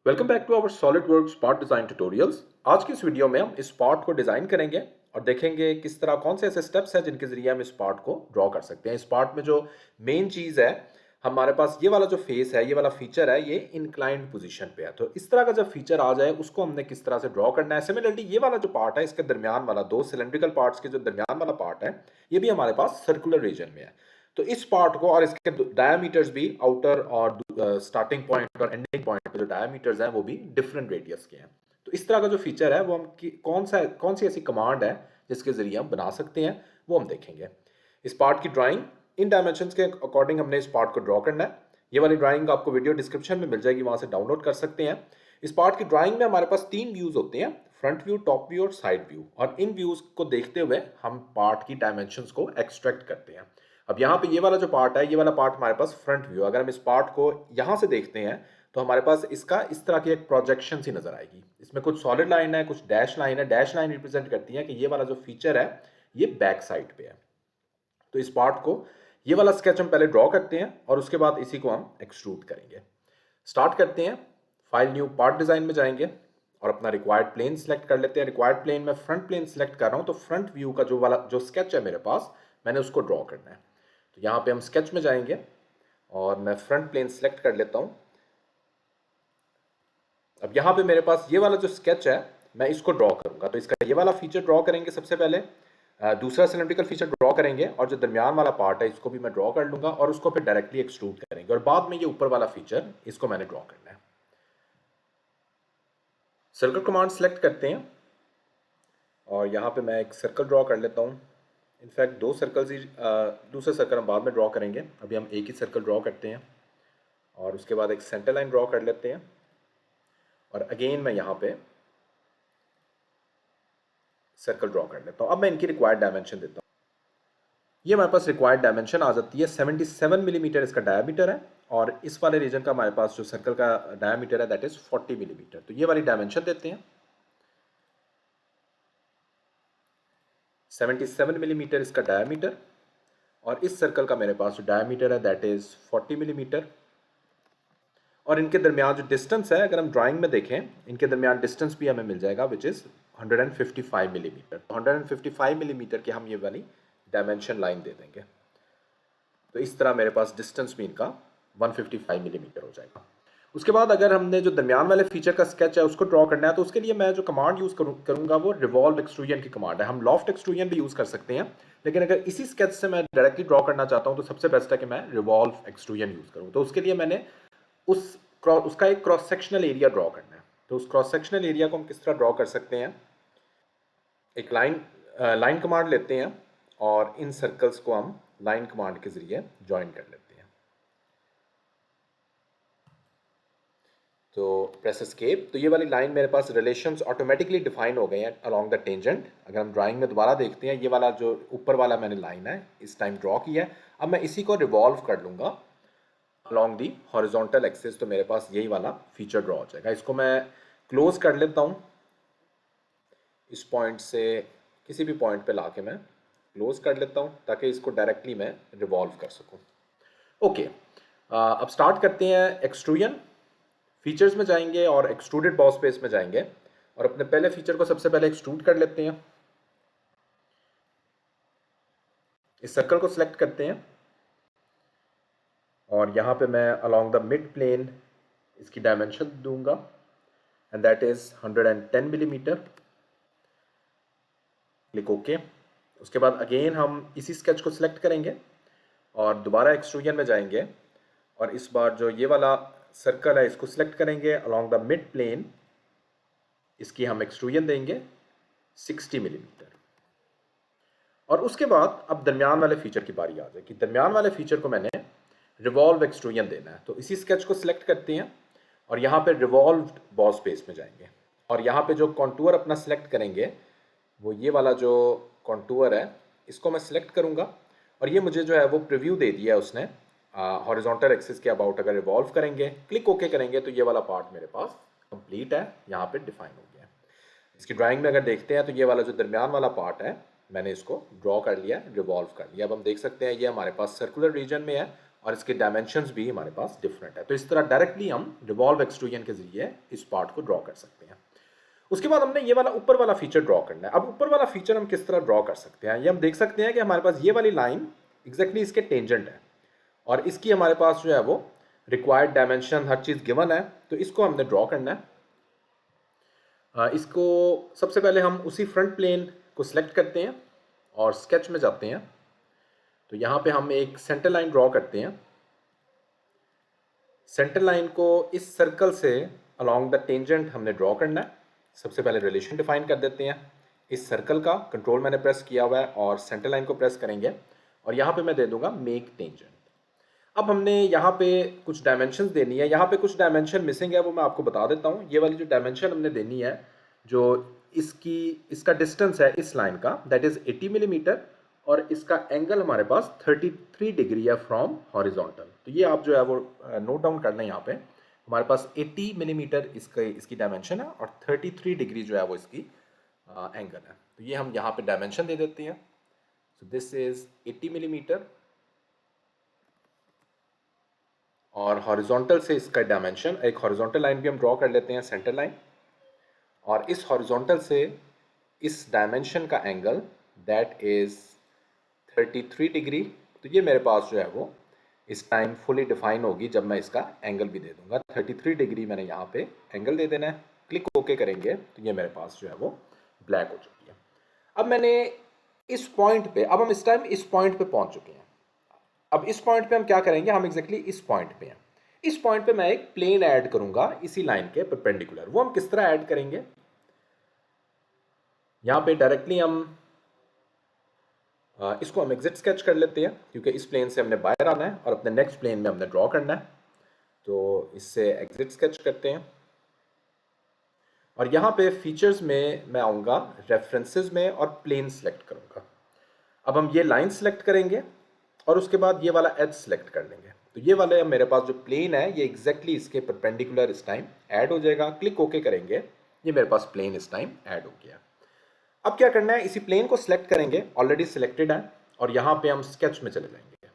Welcome back to our SolidWorks part design tutorials. आज की इस वीडियो में हम इस पार्ट को डिज़ाइन करेंगे और देखेंगे किस तरह कौन से ऐसे स्टेप्स हैं जिनके ज़रिए हम इस पार्ट को ड्रॉ कर सकते हैं। इस पार्ट में जो मेन चीज़ है, हमारे पास ये वाला जो फेस है, ये वाला फीचर है, ये इंक्लाइंड पोजीशन पे है। तो इस तरह का जब फीचर आ जाए उसको हमने किस तरह से ड्रॉ करना है। सिमिलरली ये वाला जो पार्ट है, इसके दरमियान वाला दो सिलेंड्रिकल पार्ट्स के जो दरमियान वाला पार्ट है, ये भी हमारे पास सर्कुलर रीजन में है। तो इस पार्ट को और इसके डायमीटर्स भी आउटर और स्टार्टिंग पॉइंट और एंडिंग पॉइंट पे जो डायमीटर्स हैं वो भी डिफरेंट रेडियस के हैं। तो इस तरह का जो फीचर है वो हम कौन सी ऐसी कमांड है जिसके जरिए हम बना सकते हैं, वो हम देखेंगे। इस पार्ट की ड्राइंग इन डायमेंशंस के अकॉर्डिंग हमने इस पार्ट को ड्रॉ करना है। ये वाली ड्राइंग आपको वीडियो डिस्क्रिप्शन में मिल जाएगी, वहां से डाउनलोड कर सकते हैं। इस पार्ट की ड्राइंग में हमारे पास तीन व्यूज होते हैं, फ्रंट व्यू, टॉप व्यू और साइड व्यू। और इन व्यूज को देखते हुए हम पार्ट की डायमेंशंस को एक्सट्रैक्ट करते हैं। अब यहाँ पे ये वाला जो पार्ट है, ये वाला पार्ट हमारे पास फ्रंट व्यू। अगर हम इस पार्ट को यहाँ से देखते हैं तो हमारे पास इसका इस तरह की एक प्रोजेक्शन सी नजर आएगी। इसमें कुछ सॉलिड लाइन है, कुछ डैश लाइन है। डैश लाइन रिप्रेजेंट करती है कि ये वाला जो फीचर है ये बैक साइड पे है। तो इस पार्ट को, ये वाला स्केच हम पहले ड्रॉ करते हैं और उसके बाद इसी को हम एक्सट्रूड करेंगे। स्टार्ट करते हैं, फाइल न्यू पार्ट डिजाइन में जाएंगे और अपना रिक्वायर्ड प्लेन सिलेक्ट कर लेते हैं। रिक्वायर्ड प्लेन में फ्रंट प्लेन सिलेक्ट कर रहा हूं, तो फ्रंट व्यू का जो स्केच है मेरे पास, मैंने उसको ड्रॉ करना है। तो यहाँ पे हम स्केच में जाएंगे और मैं फ्रंट प्लेन सिलेक्ट कर लेता हूँ। अब यहाँ पे मेरे पास ये वाला जो स्केच है, मैं इसको ड्रॉ करूंगा। तो इसका ये वाला फीचर ड्रॉ करेंगे सबसे पहले, दूसरा सिलेंड्रिकल फीचर ड्रॉ करेंगे और जो दरमियान वाला पार्ट है इसको भी मैं ड्रॉ कर लूंगा और उसको फिर डायरेक्टली एक्सट्रूड करेंगे। और बाद में ये ऊपर वाला फीचर, इसको मैंने ड्रॉ करना है। सर्कल कमांड सेलेक्ट करते हैं और यहाँ पे मैं एक सर्कल ड्रॉ कर लेता हूँ। इनफैक्ट दो सर्कल्स ही, दूसरा सर्कल हम बाद में ड्रॉ करेंगे। अभी हम एक ही सर्कल ड्रॉ करते हैं और उसके बाद एक सेंटर लाइन ड्रॉ कर लेते हैं। और अगेन मैं यहाँ पे सर्कल ड्रॉ कर लेता हूँ। अब मैं इनकी रिक्वायर्ड डायमेंशन देता हूँ। ये हमारे पास रिक्वायर्ड डायमेंशन आ जाती है। 77 मिलीमीटर इसका डायमीटर है और इस वाले रीजन का हमारे पास जो सर्कल का डायमीटर है दैट इज 40 मिलीमीटर। तो ये वाली डायमेंशन देते हैं। 77 मिलीमीटर इसका डायमीटर और इस सर्कल का मेरे पास जो डायमीटर है दैट इज 40 मिलीमीटर। और इनके दरमियान जो डिस्टेंस है, अगर हम ड्राइंग में देखें, इनके दरमियान डिस्टेंस भी हमें मिल जाएगा विच इज़ 155 मिलीमीटर। तो 155 मिलीमीटर की हम ये वाली डायमेंशन लाइन दे देंगे। तो इस तरह मेरे पास डिस्टेंस भी इनका 155 मिलीमीटर हो जाएगा। उसके बाद अगर हमने जो दरमियान वाले फीचर का स्केच है उसको ड्रॉ करना है, तो उसके लिए मैं जो कमांड यूज़ करूँगा वो रिवॉल्व एक्सट्रूजन की कमांड है। हम लॉफ्ट एक्सट्रूजन भी यूज़ कर सकते हैं, लेकिन अगर इसी स्केच से मैं डायरेक्टली ड्रॉ करना चाहता हूँ तो सबसे बेस्ट है कि मैं रिवॉल्व एक्सट्रूजन यूज़ करूँ। तो उसके लिए मैंने उसका एक क्रॉस सेक्शनल एरिया ड्रॉ करना है। तो उस क्रॉस सेक्शनल एरिया को हम किस तरह ड्रॉ कर सकते हैं, एक लाइन कमांड लेते हैं और इन सर्कल्स को हम लाइन कमांड के जरिए ज्वाइन कर लेते हैं। तो प्रेस एस्केप। तो ये वाली लाइन मेरे पास रिलेशंस ऑटोमेटिकली डिफाइन हो गए हैं अलोंग द टेंजेंट। अगर हम ड्राइंग में दोबारा देखते हैं, ये वाला जो ऊपर वाला मैंने लाइन है इस टाइम ड्रॉ किया है। अब मैं इसी को रिवॉल्व कर लूँगा अलॉन्ग दी हॉरिजॉन्टल एक्सिस, तो मेरे पास यही वाला फीचर ड्रॉ हो जाएगा। इसको मैं क्लोज कर लेता हूँ। इस पॉइंट से किसी भी पॉइंट पे लाके मैं क्लोज कर लेता हूँ ताकि इसको डायरेक्टली मैं रिवॉल्व कर सकूँ। ओके, अब स्टार्ट करते हैं एक्सट्रूजन। फीचर्स में जाएंगे और एक्सट्रूडेड बॉस स्पेस में जाएंगे और अपने पहले फीचर को सबसे पहले एक्सट्रूड कर लेते हैं। इस सर्कल को सिलेक्ट करते हैं और यहाँ पे मैं अलोंग द मिड प्लेन इसकी डायमेंशन दूंगा and that is 110 millimetre. Click okay. उसके बाद अगेन हम इसी स्केच को सिलेक्ट करेंगे और दोबारा एक्सट्रूजन में जाएंगे और इस बार जो ये वाला सर्कल है इसको सिलेक्ट करेंगे अलोंग द मिड प्लेन। इसकी हम एक्सट्रूजन देंगे 60 मिलीमीटर। और उसके बाद अब दरमियान वाले फीचर की बारी आ जाएगी। दरमियान वाले फीचर को मैंने रिवॉल्व एक्सट्रूजन देना है। तो इसी स्केच को सिलेक्ट करते हैं और यहाँ पे रिवॉल्व बॉस स्पेस में जाएंगे और यहाँ पे जो कॉन्टूर अपना सिलेक्ट करेंगे वो ये वाला जो कॉन्टूर है इसको मैं सिलेक्ट करूँगा और ये मुझे जो है वो प्रीव्यू दे दिया है उसने हॉरिजॉन्टल एक्सिस के अबाउट। अगर रिवॉल्व करेंगे, क्लिक ओके करेंगे, तो ये वाला पार्ट मेरे पास कंप्लीट है, यहाँ पे डिफाइन हो गया है। इसकी ड्राइंग में अगर देखते हैं तो ये वाला जो दरमियान वाला पार्ट है मैंने इसको ड्रॉ कर लिया, रिवॉल्व कर लिया। अब हम देख सकते हैं ये हमारे पास सर्कुलर रीजन में है और इसके डायमेंशंस भी हमारे पास डिफरेंट है। तो इस तरह डायरेक्टली हम रिवॉल्व एक्सट्रूजन के जरिए इस पार्ट को ड्रॉ कर सकते हैं। उसके बाद हमने ये वाला ऊपर वाला फीचर ड्रॉ करना है। अब ऊपर वाला फीचर हम किस तरह ड्रॉ कर सकते हैं, ये हम देख सकते हैं कि हमारे पास ये वाली लाइन एग्जैक्टली इसके टेंजेंट है और इसकी हमारे पास जो है वो रिक्वायर्ड डायमेंशन हर चीज़ गिवन है। तो इसको हमने ड्रॉ करना है। इसको सबसे पहले हम उसी फ्रंट प्लेन को सिलेक्ट करते हैं और स्केच में जाते हैं। तो यहाँ पे हम एक सेंटर लाइन ड्रॉ करते हैं। सेंटर लाइन को इस सर्कल से अलोंग द टेंजेंट हमने ड्रॉ करना है। सबसे पहले रिलेशन डिफाइन कर देते हैं इस सर्कल का, कंट्रोल मैंने प्रेस किया हुआ है और सेंटर लाइन को प्रेस करेंगे और यहाँ पे मैं दे दूंगा मेक टेंजेंट। अब हमने यहाँ पे कुछ डायमेंशन देनी है। यहाँ पे कुछ डायमेंशन मिसिंग है, वो मैं आपको बता देता हूँ। ये वाली जो डायमेंशन हमने देनी है, जो इसका डिस्टेंस है इस लाइन का, दैट इज़ 80 मिलीमीटर और इसका एंगल हमारे पास 33 डिग्री है फ्रॉम हॉरिजॉन्टल। तो ये आप जो है वो नोट डाउन करना है। यहाँ पे हमारे पास 80 मिलीमीटर इसकी डायमेंशन है और 33 डिग्री जो है वो इसकी एंगल है। तो ये हम यहाँ पे डायमेंशन दे देते हैं। सो दिस इज 80 मिलीमीटर और हॉरिजॉन्टल से इसका डायमेंशन, एक हॉरिजॉन्टल लाइन भी हम ड्रॉ कर लेते हैं, सेंटर लाइन, और इस हॉरिजॉन्टल से इस डायमेंशन का एंगल दैट इज 33 डिग्री। तो ये मेरे पास जो है वो इस टाइम फुली डिफाइन होगी जब मैं इसका एंगल भी दे दूंगा। 33 डिग्री मैंने यहाँ पे एंगल दे देना है। क्लिक ओके करेंगे तो ये मेरे पास जो है वो ब्लैक हो चुकी है। अब मैंने इस पॉइंट पे, अब हम इस टाइम इस पॉइंट पे पहुंच चुके हैं। अब इस पॉइंट पे हम क्या करेंगे, हम एग्जैक्टली इस पॉइंट पे हैं। इस पॉइंट पे मैं एक प्लेन ऐड करूंगा इसी लाइन के परपेंडिकुलर। वो हम किस तरह ऐड करेंगे, यहाँ पे डायरेक्टली हम इसको हम एग्जिट स्केच कर लेते हैं क्योंकि इस प्लेन से हमने बाहर आना है और अपने नेक्स्ट प्लेन में हमने ड्रॉ करना है। तो इससे एग्जिट स्केच करते हैं और यहाँ पे फीचर्स में मैं आऊँगा रेफरेंसेस में और प्लेन सेलेक्ट करूँगा। अब हम ये लाइन सेलेक्ट करेंगे और उसके बाद ये वाला एज सेलेक्ट कर लेंगे। तो ये वाला मेरे पास जो प्लेन है ये एग्जैक्टली इसके परपेंडिकुलर इस टाइम ऐड हो जाएगा। क्लिक ओके करेंगे, ये मेरे पास प्लेन इस टाइम ऐड हो गया। अब क्या करना है, इसी प्लेन को सिलेक्ट करेंगे, ऑलरेडी सिलेक्टेड है, और यहां पे हम स्केच में चले जाएंगे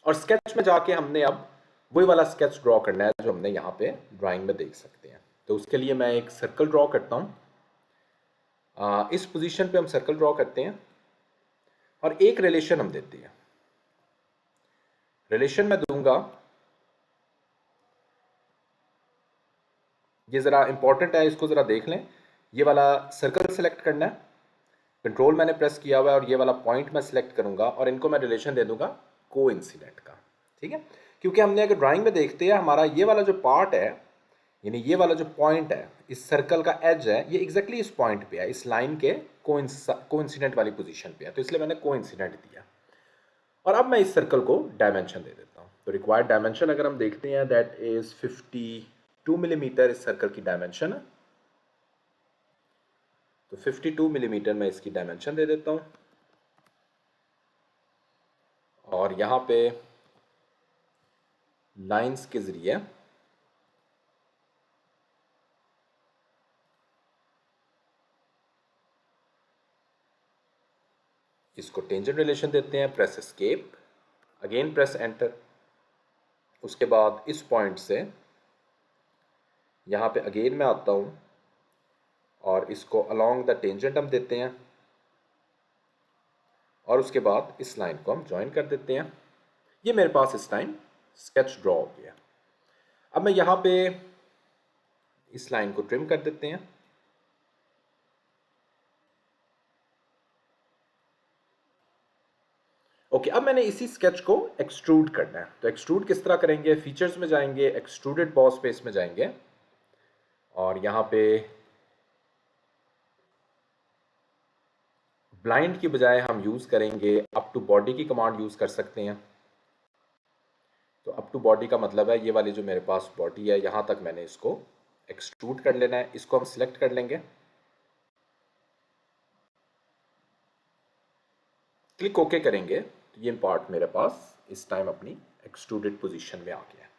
और स्केच में जाके हमने अब वही वाला स्केच ड्रॉ करना है जो हमने यहाँ पे ड्राइंग में देख सकते हैं। तो उसके लिए मैं एक सर्कल ड्रॉ करता हूँ। इस पोजीशन पे हम सर्कल ड्रॉ करते हैं और एक रिलेशन हम देते हैं। रिलेशन में दूंगा, ये ज़रा इंपॉर्टेंट है, इसको ज़रा देख लें। ये वाला सर्कल सेलेक्ट करना है, कंट्रोल मैंने प्रेस किया हुआ है और ये वाला पॉइंट मैं सिलेक्ट करूंगा और इनको मैं रिलेशन दे दूंगा कोइंसिडेंट का। ठीक है, क्योंकि हमने अगर ड्राइंग में देखते हैं हमारा ये वाला जो पार्ट है, यानी ये वाला जो पॉइंट है, इस सर्कल का एज है, ये एग्जैक्टली इस पॉइंट पे है, इस लाइन के कोइंसिडेंट वाली पोजीशन पे है। तो इसलिए मैंने कोइंसिडेंट दिया और अब मैं इस सर्कल को डायमेंशन दे देता हूँ। तो रिक्वायर्ड डायमेंशन अगर हम देखते हैं दैट इज 52 मिलीमीटर इस सर्कल की डायमेंशन है। तो 52 मिलीमीटर मैं इसकी डायमेंशन दे देता हूं और यहां पे लाइंस के जरिए इसको टेंजेंट रिलेशन देते हैं। Press escape, again press enter. उसके बाद इस पॉइंट से यहां पे अगेन मैं आता हूं और इसको अलोंग द टेंजेंट हम देते हैं और उसके बाद इस लाइन को हम ज्वाइन कर देते हैं। ये मेरे पास इस टाइम स्केच ड्रॉ हो गया। अब मैं यहाँ पे इस लाइन को ट्रिम कर देते हैं। ओके, अब मैंने इसी स्केच को एक्सट्रूड करना है। तो एक्सट्रूड किस तरह करेंगे, फीचर्स में जाएंगे, एक्सट्रूडेड बॉस स्पेस में जाएंगे और यहाँ पे ब्लाइंड की बजाय हम यूज़ करेंगे अप टू बॉडी की कमांड यूज़ कर सकते हैं। तो अप टू बॉडी का मतलब है ये वाली जो मेरे पास बॉडी है यहाँ तक मैंने इसको एक्सट्रूड कर लेना है। इसको हम सिलेक्ट कर लेंगे, क्लिक ओके करेंगे तो ये पार्ट मेरे पास इस टाइम अपनी एक्सट्रूडेड पोजीशन में आ गया है।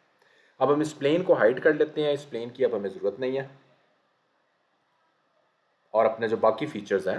अब हम इस प्लेन को हाइड कर लेते हैं, इस प्लेन की अब हमें ज़रूरत नहीं है और अपने जो बाकी फीचर्स हैं